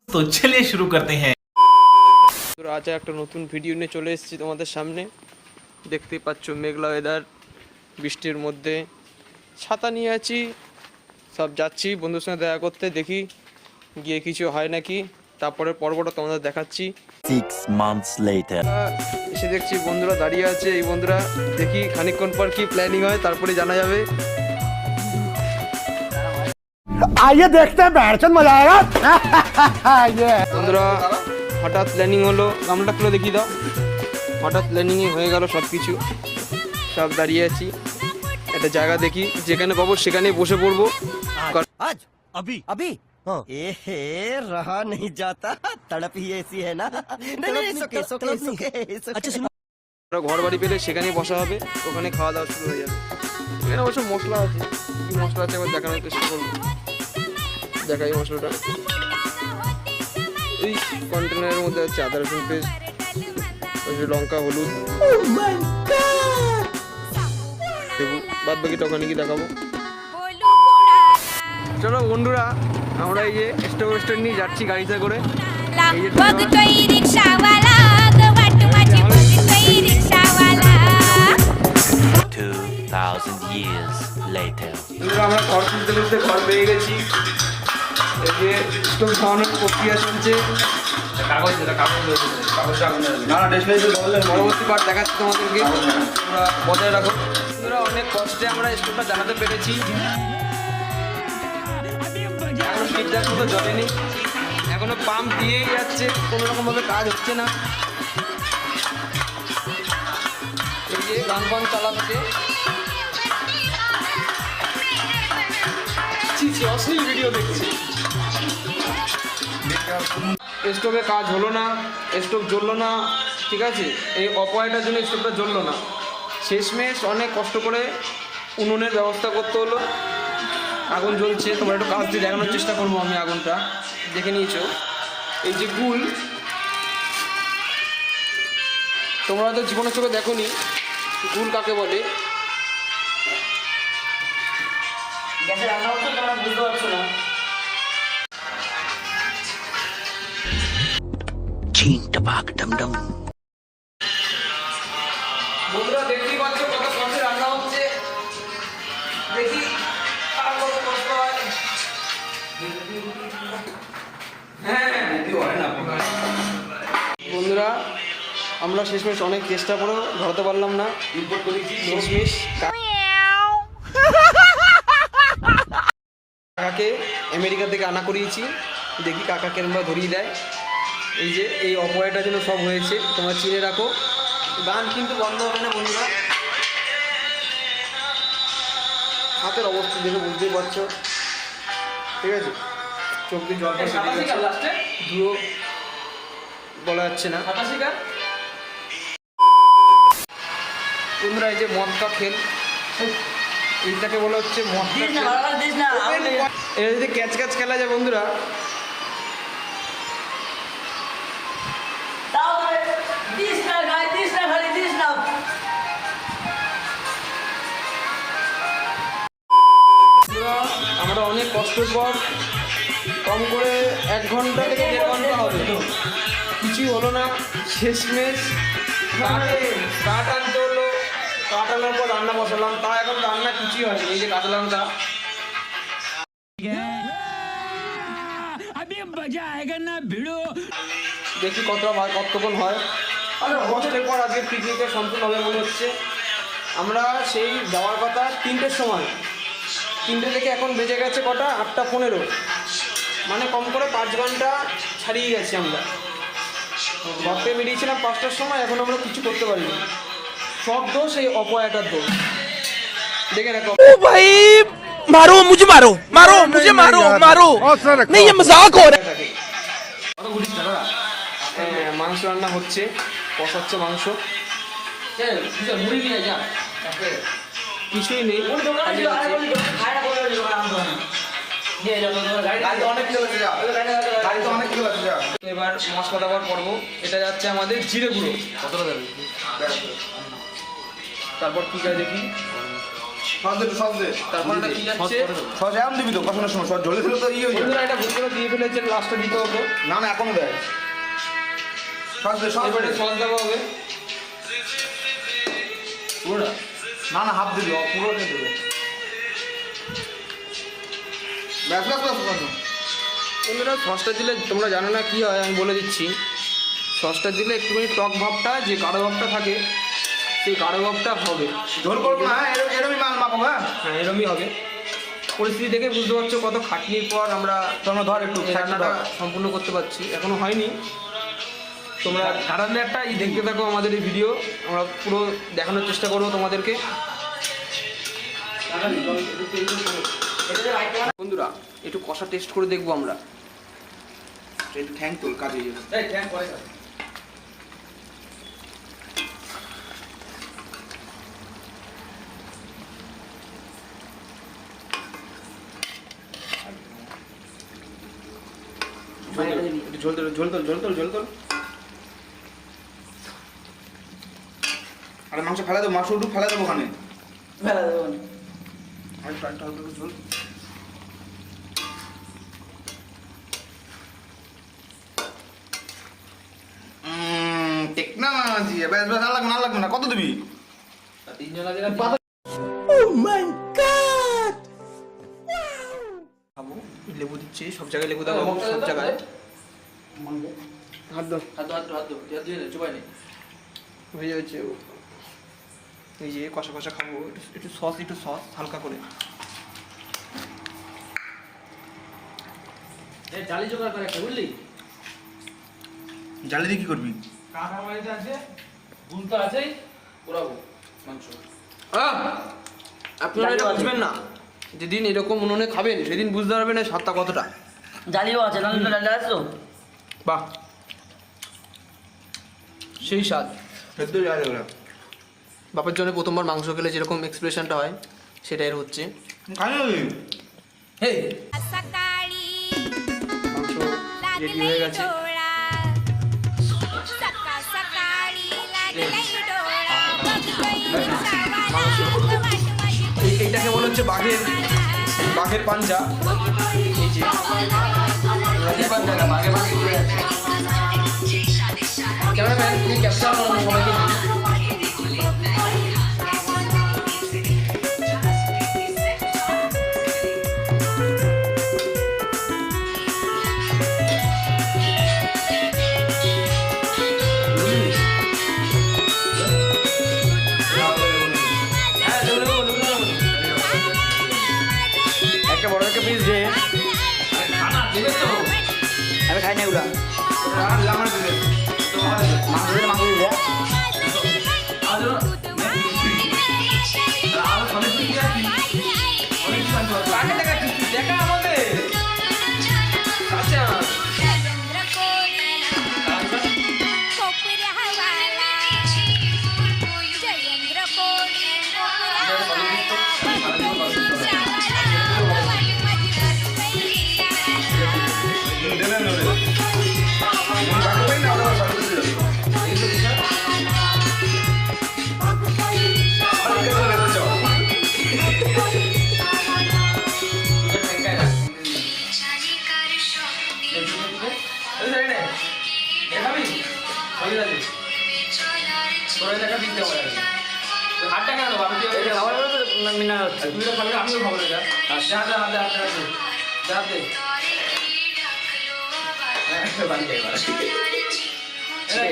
तो चलिए शुरू करते हैं। তো আজ একটা নতুন ভিডিও নিয়ে চলে এসেছি তোমাদের সামনে। দেখতেই পাচ্ছ মেঘলা ওয়েদার, বৃষ্টির মধ্যে ছাতা নিয়ে আছি, সব যাচ্ছি বন্ধুর সঙ্গে দেখা করতে, দেখি গিয়ে কিছু হয় নাকি, তারপরে পর্বটা তোমাদের দেখাচ্ছি। 6 months later এসে দেখছি বন্ধুরা দাঁড়িয়ে আছে, এই বন্ধুরা দেখি খানিকক্ষণ পর কি প্ল্যানিং হয় তারপরে জানা যাবে। आइए देखते हैं बैठचंद मजा आएगा বন্ধুরা হঠাৎ প্ল্যানিং হলো, গামলাটা খুলে দেখিয়ে দাও। হঠাৎ প্ল্যানিংয়ে হয়ে গেল সব কিছু, সব দাঁড়িয়ে আছি একটা জায়গা দেখি, যেখানে পাবো সেখানেই বসে পড়বো। आज अभी अभी हाँ ए रहा नहीं जाता तड़प ही ऐसी है ना नहीं सुके सुके सुके अच्छा सुनो ঘর বাড়ি পেলে সেখানেই বসা হবে, ওখানে খাওয়া দাওয়া শুরু হয়ে যাবে। এখানে অবশ্য মশলা আছে, কি মশলা আছে এবার দেখানোর চেষ্টা করবো। দেখাই মশলাটা, এই কন্টেনারের মধ্যে আছে আদা রসুন পেস্ট, লঙ্কা, হলুদ, লেবু, বাদ বাকিটা ওখানে কি দেখাবো। চলো বন্ধুরা, আমরা এই যে স্টোভ নিয়ে যাচ্ছি গাড়িতে করে। এই যে 2000 years later আমরা ঘর তুলতে তুলতে ঘর পেয়ে গেছি। এই যে স্টোভ খাওয়ানোর প্রক্রিয়া চলছে। পরবর্তী পার্ট দেখাচ্ছি তোমাদেরকে, তোমরা বজায় রাখো। বন্ধুরা অনেক কষ্টে আমরা স্টোভটা জানাতে পেরেছি, এখনো ঠিকঠাক মতো জ্বলেনি, এখনো পাম্প দিয়েই যাচ্ছে, কোনো রকমভাবে কাজ হচ্ছে না। এই যে গান বান চালাচ্ছে, অশ্লীল ভিডিও দেখছি। স্টোভে কাজ হলো না, স্টোভ জ্বললো না, ঠিক আছে, এই অপয়াটার জন্য স্টোভটা জ্বললো না। শেষমেশ অনেক কষ্ট করে উনুনের ব্যবস্থা করতে হলো। আগুন জ্বলছে, তোমরা একটু কাজ দিয়ে দেখানোর চেষ্টা করবো আমি। আগুনটা দেখে নিয়েছো, এই যে গুল, তোমরা তো জীবনের চোখে দেখো নি গুল কাকে বলে। গ্যাসে রান্না হচ্ছে, তোমরা বুঝতে পারছো না। चीन टपाक डम डम বন্ধুরা দেখতেই পাচ্ছ কত কষ্টে রান্না হচ্ছে, দেখি আর কত কষ্ট হয়। হ্যাঁ বন্ধুরা, আমরা শেষমেশ অনেক চেষ্টা করেও ধরতে পারলাম না। শেষমেশ কাকাকে আমেরিকা থেকে আনা করিয়েছি, দেখি কাকা কেরমভাবে ধরিয়ে দেয়। এই যে এই অপয়াটার জন্য সব হয়েছে, তোমরা চিনে রাখো। গান কিন্তু বন্ধ হবে না বন্ধুরা, হাতের অবস্থা দেখে বুঝতেই পারছো, ঠিক আছে। চোখ দিয়ে জল ধুয়ো বলা যাচ্ছে না বন্ধুরা। এই যে মদকা খেল, এইটাকে বলা হচ্ছে মদকা খেল। এটা যদি ক্যাচ ক্যাচ খেলা যায় বন্ধুরা, আমরা অনেক কষ্টের পর কম করে 1 ঘন্টা থেকে 1.5 ঘন্টা হবে, কিছুই হলো না। শেষমেশ কাঠ আনতে হলো, কাঠ আনার পর রান্না বসালাম, তা এখন রান্না কিছুই হয়নি। এই যে কাঁচা লঙ্কা, দেখি কতক্ষণ হয়। কষ্টের পর আজকে পিকনিকটা সম্পূর্ণ হবে মনে হচ্ছে। আমরা সেই যাওয়ার কথা 3টের সময়, 3টে থেকে এখন বেজে গেছে কটা, 8:15, মানে কম করে 5 ঘন্টা ছাড়িয়ে গেছি আমরা। ঘর থেকে বেরিয়েছিলাম 5টার সময়, এখন আমরা কিছু করতে পারিনি। সব দোষ এই অপয়াটার দোষ, দেখে রাখো। भाई मारो मुझे, मारो मारो मुझे, मारो मारो नहीं ये मजाक हो रहा है। মাংস রান্না হচ্ছে, কষাচ্ছে মাংস, কিছুই নেই। এবার মশলা দেওয়ার পর্ব। এটা যাচ্ছে আমাদের জিরে গুঁড়ো, তারপর কি কাজ দেখি, তারপর এটা কি যাচ্ছে সস আম দিবি তো কষানোর সময় সস ঝোলে দিলে তো ইয়ে হয়ে যাবে। বন্ধুরা এটা ভুল করে দিয়ে ফেলেছে, লাস্টে দিতে হতো। না না এখনো দেয় সস দে সস এবারে দে। সস দেওয়া হবে পুরোটা। না না হাফ দিবি পুরোটা দেবে। ব্যাস ব্যাস ব্যাস ব্যাস। বন্ধুরা সসটা দিলে তোমরা জানো না কি হয়, আমি বলে দিচ্ছি। সসটা দিলে একটুখানি টক ভাবটা, যে গাঢ় ভাবটা থাকে, সেই গাঢ় ভাবটা হবে। ঝোল করবো না, হ্যাঁ এরকমই মাল মাখো। হ্যাঁ হ্যাঁ এরমই হবে। পরিস্থিতি দেখে বুঝতে পারছো কত খাটনির পর আমরা তোমরা ধর একটু এই রান্নাটা সম্পূর্ণ করতে পারছি। এখনো হয়নি, তোমরা রান্নাটা দেখতে থাকো আমাদের এই ভিডিও, আমরা পুরো দেখানোর চেষ্টা করবো তোমাদেরকে। বন্ধুরা একটু কষা টেস্ট করে দেখবো আমরা। একটু ঠ্যাং তোল কাজে যাবে। একটু ঝোল তোল ঝোল তোল ঝোল তোল ঝোল তোল। আরে মাংস ফেলা দেবো, মাংস একটু ফেলা দেবো ওখানে। আর একটু হালকা একটু ঝোল। টেকনোলজি ব্যাস ব্যাস আর লাগবে না, আর লাগবে না। কত দিবি? খাবো লেবু দিচ্ছি, সব জায়গায় লেবু দেবো, সব জায়গায়। হাত দাও, হয়ে যাচ্ছে। এই যে কষা কষা খাবো, একটু সস, একটু সস হালকা করে। জালি দিয়ে কি করবি? আপনারা এটা বুঝবেন না, যেদিন এরকম উনুনে খাবেন সেদিন বুঝতে পারবেন এই স্বাদটা কতটা। জালিও আছে, নাহলে ডান্ডা আছে তো। বাহ, সেই স্বাদ। সেদ্ধ জালি ওরা বাপের জন্য প্রথমবার মাংস খেলে যেরকম এক্সপ্রেশনটা হয় সেটাই হচ্ছে। খাই না তুই? হে सकाळी মাংস রেডি হয়ে लागलंय গেছে। डोळा सकाळ सकाळी लागलंय डोळा बघतोय सावाला वाट माझी এইটাকে বলা হচ্ছে বাঘের বাঘের পাঞ্জা। এই যে ক্যামেরাম্যান তুমি ক্যাপচার করো সবাইকে। একটা বড় একটা পিস দে। আমি খাই না ওগুলা। মাংস দিলে মাংস দিলে। কাকে দেখাচ্ছিস তুই? দেখা আমাদের আচ্ছা। चंद्र कोणी कोपऱ्या हवाला जयेंद्र कोणी कोपऱ्या हवाला बघतोय सावाला वाट माझी बघतोय এটা খাবার হলো তো মিনা হচ্ছে। আমিও খাবো এটা।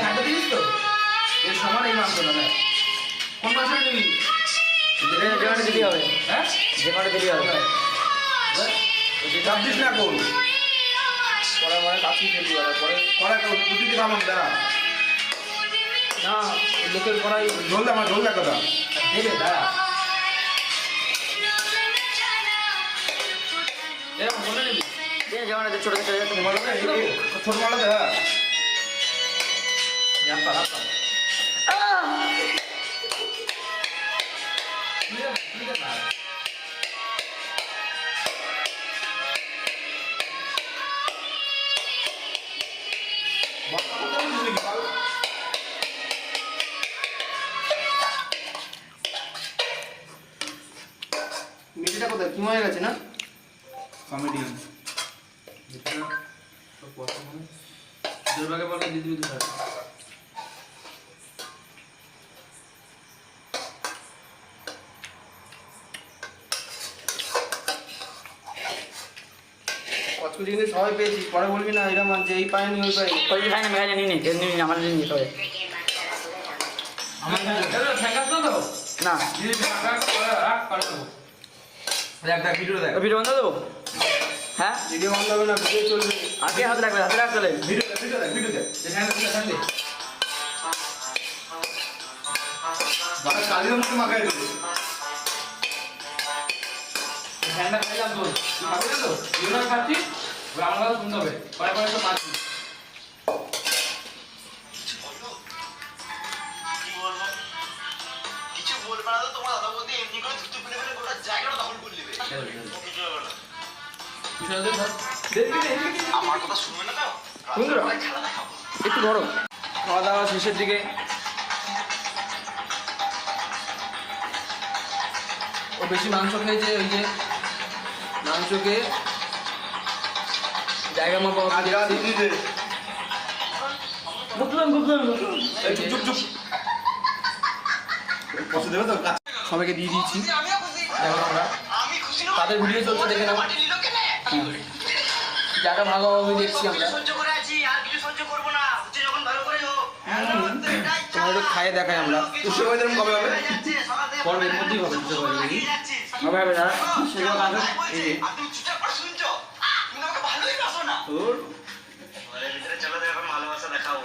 হাতটা দিস তো এর সমান এই মাংস না। কোন মাংসটা নিবি? যেখানে দিলি হবে, হ্যাঁ যেখানে দিলি হবে। চাপ দিস না কোন পরে মানে কাছি ফেলবি ওরা পরে। কড়া দুটি দিয়ে খামাম দাঁড়া। না লোকের কড়াই ঝোল দে, আমার ঝোল দেখ কথা। দেবে দাঁড়া। এরকম কোনটা নিবি? যেখানে ছোট ছোট ছোট মালা দে। হ্যাঁ রাস্তা রাস্তা শুকনো হয়ে গেছে না? কমেডিয়ান দুর্ভাগ্য বলে দিদি দিদি স্যার কচকুচি কিন্তু সবাই পেয়েছি, পরে বলবি না এরকম যে এই পায়নি ওই পায়নি। ওই খাই না মেঘা জানি নি আমার জন্য নিতে হবে না ভিডিও দেখ ভিডিও বন্ধ দেবো হ্যাঁ ভিডিও বন্ধ হবে না, ভিডিও চলবে। আগে হাতে রাখবে হাতে রাখতে হবে ভিডিও দেখ ভিডিও দেখ কালির মতো মাখাই দেবো ফ্যানটা খাইলাম তো, তুই খাবি না তো? ভিডিও খাচ্ছি, আমার কথা শুনতে হবে, পরে পরে তো মারছি। বন্ধুরা একটু ধরো, খাওয়া দাওয়া শেষের দিকে। ও বেশি মাংস খেয়েছে, ওই যে মাংসকে জায়গা মতো বুঝলাম বুঝলাম চুপ চুপ পছন্দ দেবে তো সবাইকে দিয়ে দিয়েছি। এখন আমরা তাদের ভিডিও চলছে, দেখে নাও। যাটা ভালো হবে দেখছি আমরা। তোমাদের একটু খাইয়ে দেখাই আমরা। পুষ্যবাজার কবে হবে পর্বের মধ্যেই হবে দুটো বাজে নাকি? হবে হবে দাদা সেগুলো কাজ এই যে তোর ভালোবাসা দেখাও